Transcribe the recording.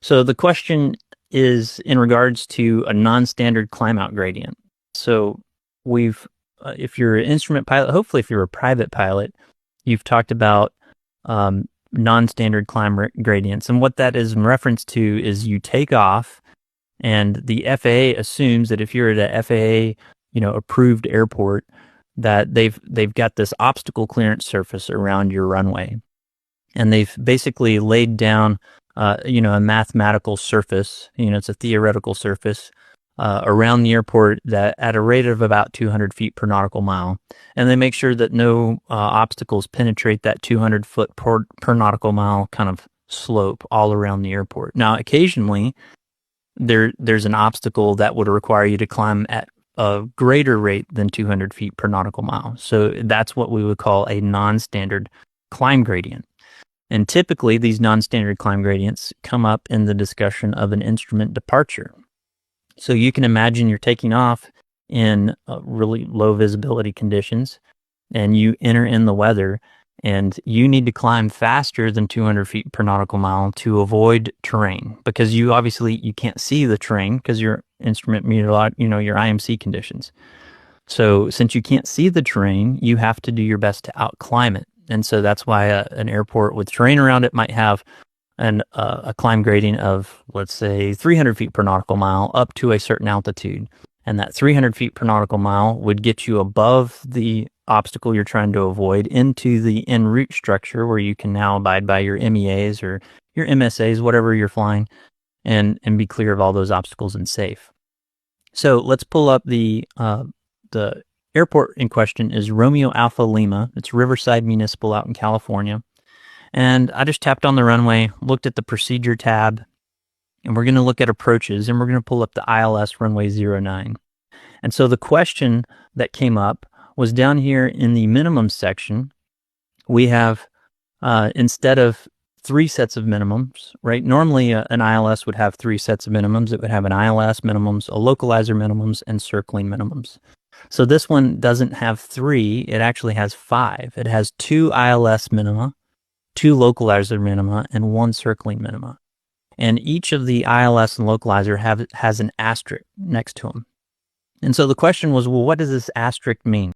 So the question is in regards to a non-standard climb out gradient. So if you're an instrument pilot, hopefully if you're a private pilot, you've talked about non-standard climb gradients. And what that is in reference to is you take off and the FAA assumes that if you're at a FAA, approved airport, that they've got this obstacle clearance surface around your runway. And they've basically laid down a mathematical surface, it's a theoretical surface around the airport that at a rate of about 200 feet per nautical mile. And they make sure that no obstacles penetrate that 200 foot per nautical mile kind of slope all around the airport. Now, occasionally there's an obstacle that would require you to climb at a greater rate than 200 feet per nautical mile. So that's what we would call a non-standard climb gradient. And typically, these non-standard climb gradients come up in the discussion of an instrument departure. So you can imagine you're taking off in really low visibility conditions, and you enter in the weather, and you need to climb faster than 200 feet per nautical mile to avoid terrain, because you can't see the terrain because your instrument your IMC conditions. So since you can't see the terrain, you have to do your best to outclimb it. And so that's why an airport with terrain around it might have a climb gradient of, let's say, 300 feet per nautical mile up to a certain altitude. And that 300 feet per nautical mile would get you above the obstacle you're trying to avoid into the en route structure where you can now abide by your MEAs or your MSAs, whatever you're flying, and be clear of all those obstacles and safe. So let's pull up the airport in question is Romeo Alpha Lima. It's Riverside Municipal out in California. And I just tapped on the runway, looked at the procedure tab, and we're going to look at approaches, and we're going to pull up the ILS runway 09. And so the question that came up was down here in the minimum section. We have, instead of 3 sets of minimums, right? Normally an ILS would have 3 sets of minimums. It would have an ILS minimums, a localizer minimums, and circling minimums. So this one doesn't have 3, it actually has 5. It has 2 ILS minima, 2 localizer minima, and 1 circling minima. And each of the ILS and localizer has an asterisk next to them. And so the question was, well, what does this asterisk mean?